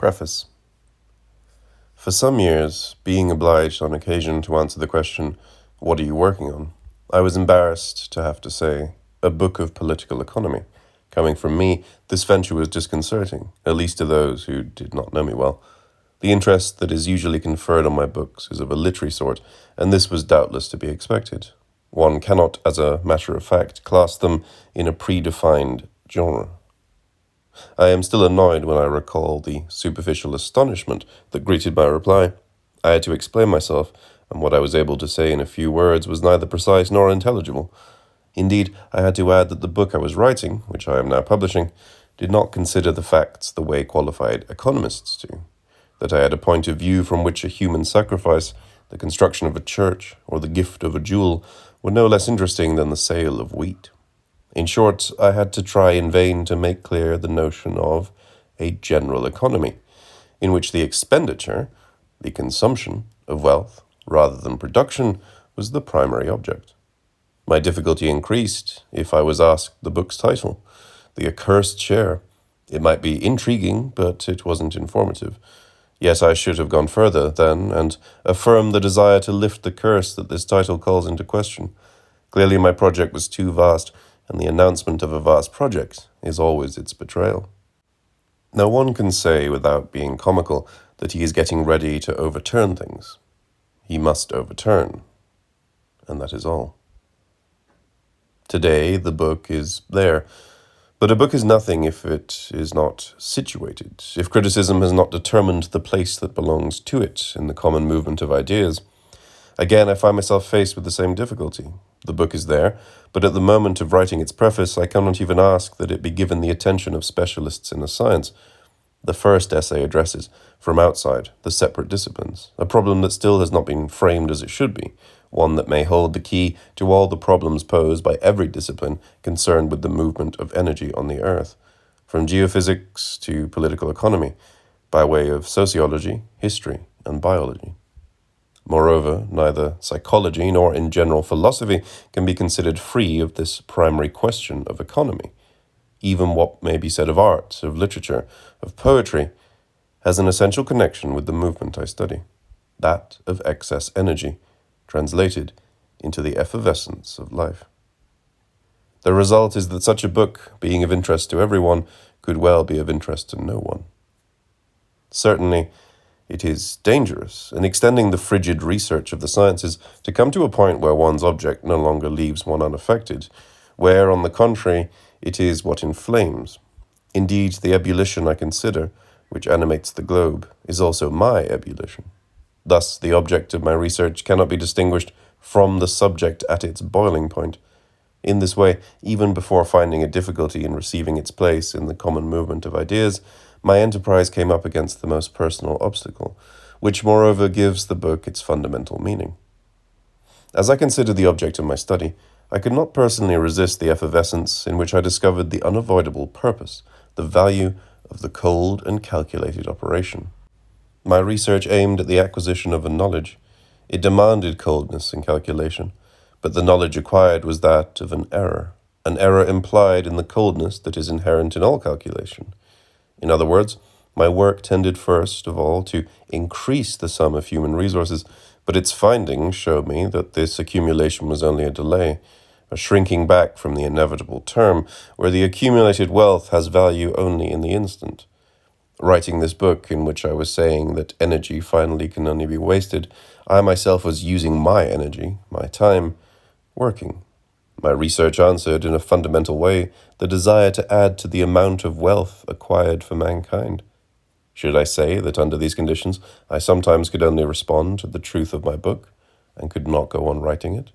Preface. For some years, being obliged on occasion to answer the question, "What are you working on?" I was embarrassed to have to say, "A book of political economy." Coming from me, this venture was disconcerting, at least to those who did not know me well. The interest that is usually conferred on my books is of a literary sort, and this was doubtless to be expected. One cannot, as a matter of fact, class them in a predefined genre. I am still annoyed when I recall the superficial astonishment that greeted my reply. I had to explain myself, and what I was able to say in a few words was neither precise nor intelligible. Indeed, I had to add that the book I was writing, which I am now publishing, did not consider the facts the way qualified economists do, that I had a point of view from which a human sacrifice, the construction of a church, or the gift of a jewel were no less interesting than the sale of wheat. In short, I had to try in vain to make clear the notion of a general economy, in which the expenditure, the consumption of wealth, rather than production, was the primary object. My difficulty increased if I was asked the book's title, The Accursed Share. It might be intriguing, but it wasn't informative. Yes, I should have gone further, then, and affirmed the desire to lift the curse that this title calls into question. Clearly my project was too vast, and the announcement of a vast project is always its betrayal. Now one can say, without being comical, that he is getting ready to overturn things. He must overturn, and that is all. Today the book is there, but a book is nothing if it is not situated, if criticism has not determined the place that belongs to it in the common movement of ideas. Again, I find myself faced with the same difficulty. The book is there, but at the moment of writing its preface, I cannot even ask that it be given the attention of specialists in a science. The first essay addresses, from outside, the separate disciplines, a problem that still has not been framed as it should be, one that may hold the key to all the problems posed by every discipline concerned with the movement of energy on the earth, from geophysics to political economy, by way of sociology, history, and biology. Moreover, neither psychology nor in general philosophy can be considered free of this primary question of economy. Even what may be said of art, of literature, of poetry, has an essential connection with the movement I study, that of excess energy, translated into the effervescence of life. The result is that such a book, being of interest to everyone, could well be of interest to no one. Certainly, it is dangerous, in extending the frigid research of the sciences, to come to a point where one's object no longer leaves one unaffected, where, on the contrary, it is what inflames. Indeed, the ebullition I consider, which animates the globe, is also my ebullition. Thus, the object of my research cannot be distinguished from the subject at its boiling point. In this way, even before finding a difficulty in receiving its place in the common movement of ideas, my enterprise came up against the most personal obstacle, which moreover gives the book its fundamental meaning. As I considered the object of my study, I could not personally resist the effervescence in which I discovered the unavoidable purpose, the value of the cold and calculated operation. My research aimed at the acquisition of a knowledge. It demanded coldness and calculation, but the knowledge acquired was that of an error implied in the coldness that is inherent in all calculation. In other words, my work tended first of all to increase the sum of human resources, but its findings showed me that this accumulation was only a delay, a shrinking back from the inevitable term, where the accumulated wealth has value only in the instant. Writing this book, in which I was saying that energy finally can only be wasted, I myself was using my energy, my time, working. My research answered, in a fundamental way, the desire to add to the amount of wealth acquired for mankind. Should I say that under these conditions I sometimes could only respond to the truth of my book, and could not go on writing it?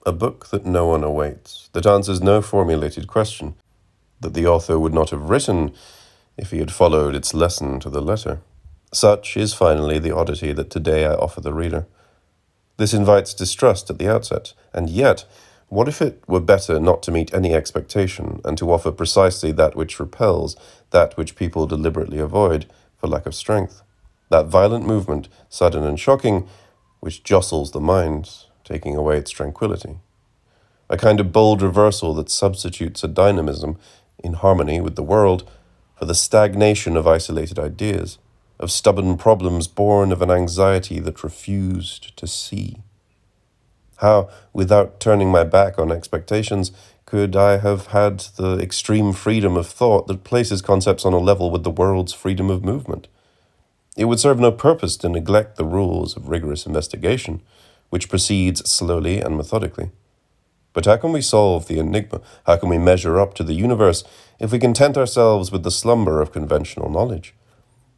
A book that no one awaits, that answers no formulated question, that the author would not have written if he had followed its lesson to the letter. Such is finally the oddity that today I offer the reader. This invites distrust at the outset, and yet, what if it were better not to meet any expectation, and to offer precisely that which repels, that which people deliberately avoid, for lack of strength? That violent movement, sudden and shocking, which jostles the mind, taking away its tranquillity. A kind of bold reversal that substitutes a dynamism, in harmony with the world, for the stagnation of isolated ideas, of stubborn problems born of an anxiety that refused to see. How, without turning my back on expectations, could I have had the extreme freedom of thought that places concepts on a level with the world's freedom of movement? It would serve no purpose to neglect the rules of rigorous investigation, which proceeds slowly and methodically. But how can we solve the enigma? How can we measure up to the universe if we content ourselves with the slumber of conventional knowledge?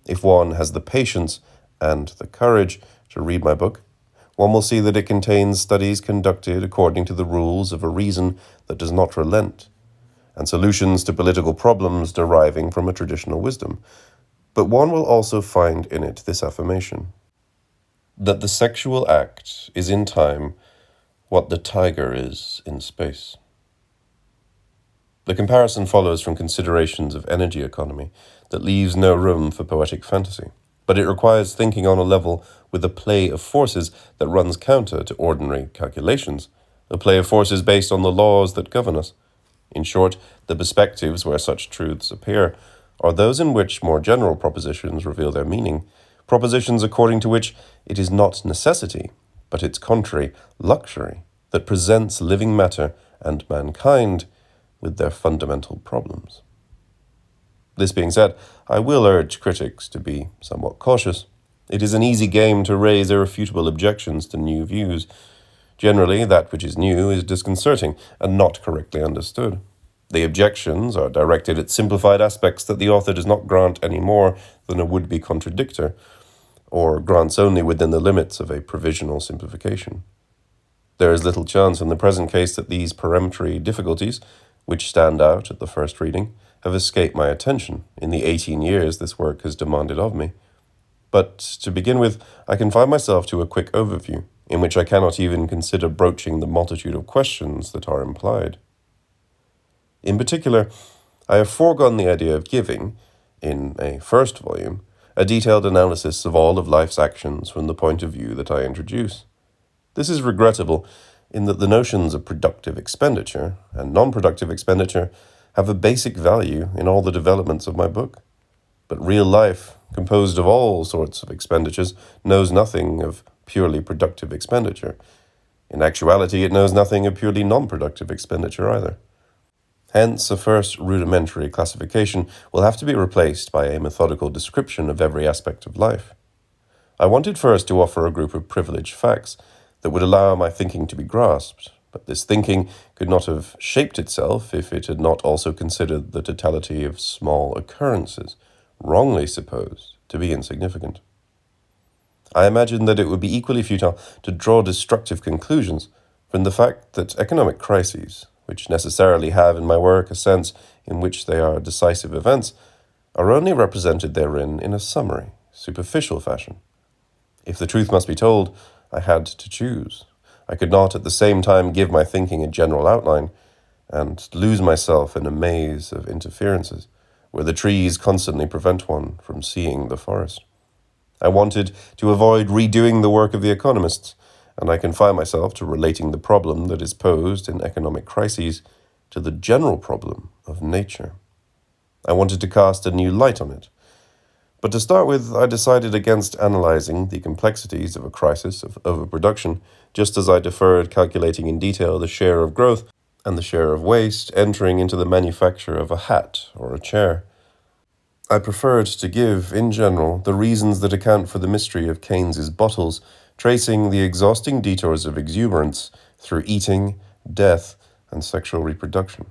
If one has the patience and the courage to read my book, one will see that it contains studies conducted according to the rules of a reason that does not relent, and solutions to political problems deriving from a traditional wisdom. But one will also find in it this affirmation, that the sexual act is in time what the tiger is in space. The comparison follows from considerations of energy economy that leaves no room for poetic fantasy, but it requires thinking on a level with a play of forces that runs counter to ordinary calculations, a play of forces based on the laws that govern us. In short, the perspectives where such truths appear are those in which more general propositions reveal their meaning, propositions according to which it is not necessity, but its contrary, luxury, that presents living matter and mankind with their fundamental problems. This being said, I will urge critics to be somewhat cautious. It is an easy game to raise irrefutable objections to new views. Generally, that which is new is disconcerting and not correctly understood. The objections are directed at simplified aspects that the author does not grant any more than a would-be contradictor, or grants only within the limits of a provisional simplification. There is little chance in the present case that these peremptory difficulties, which stand out at the first reading, have escaped my attention in the 18 years this work has demanded of me. But to begin with, I confine myself to a quick overview, in which I cannot even consider broaching the multitude of questions that are implied. In particular, I have foregone the idea of giving, in a first volume, a detailed analysis of all of life's actions from the point of view that I introduce. This is regrettable in that the notions of productive expenditure and non-productive expenditure have a basic value in all the developments of my book. But real life, composed of all sorts of expenditures, knows nothing of purely productive expenditure. In actuality, it knows nothing of purely non-productive expenditure either. Hence, a first rudimentary classification will have to be replaced by a methodical description of every aspect of life. I wanted first to offer a group of privileged facts that would allow my thinking to be grasped, but this thinking could not have shaped itself if it had not also considered the totality of small occurrences, wrongly supposed to be insignificant. I imagined that it would be equally futile to draw destructive conclusions from the fact that economic crises, which necessarily have in my work a sense in which they are decisive events, are only represented therein in a summary, superficial fashion. If the truth must be told, I had to choose. I could not at the same time give my thinking a general outline and lose myself in a maze of interferences, where the trees constantly prevent one from seeing the forest. I wanted to avoid redoing the work of the economists, and I confine myself to relating the problem that is posed in economic crises to the general problem of nature. I wanted to cast a new light on it. But to start with, I decided against analyzing the complexities of a crisis of overproduction, just as I deferred calculating in detail the share of growth and the share of waste entering into the manufacture of a hat or a chair. I preferred to give, in general, the reasons that account for the mystery of Keynes's bottles, tracing the exhausting detours of exuberance through eating, death, and sexual reproduction.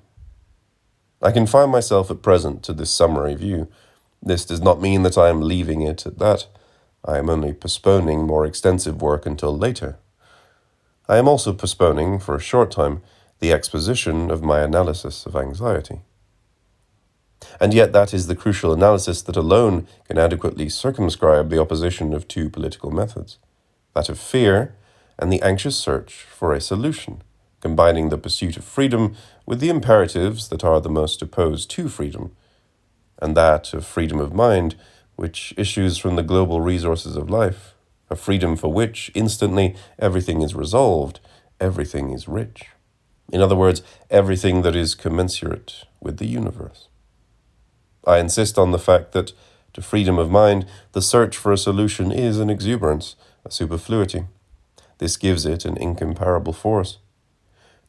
I confine myself at present to this summary view. This does not mean that I am leaving it at that. I am only postponing more extensive work until later. I am also postponing, for a short time, the exposition of my analysis of anxiety. And yet that is the crucial analysis that alone can adequately circumscribe the opposition of two political methods, that of fear and the anxious search for a solution, combining the pursuit of freedom with the imperatives that are the most opposed to freedom, and that of freedom of mind, which issues from the global resources of life, a freedom for which instantly everything is resolved, everything is rich. In other words, everything that is commensurate with the universe. I insist on the fact that, to freedom of mind, the search for a solution is an exuberance, a superfluity. This gives it an incomparable force.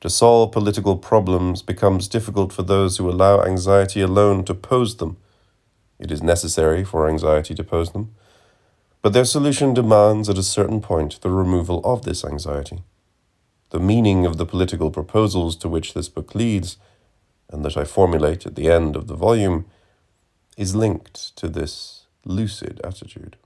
To solve political problems becomes difficult for those who allow anxiety alone to pose them. It is necessary for anxiety to pose them, but their solution demands at a certain point the removal of this anxiety. The meaning of the political proposals to which this book leads, and that I formulate at the end of the volume, is linked to this lucid attitude.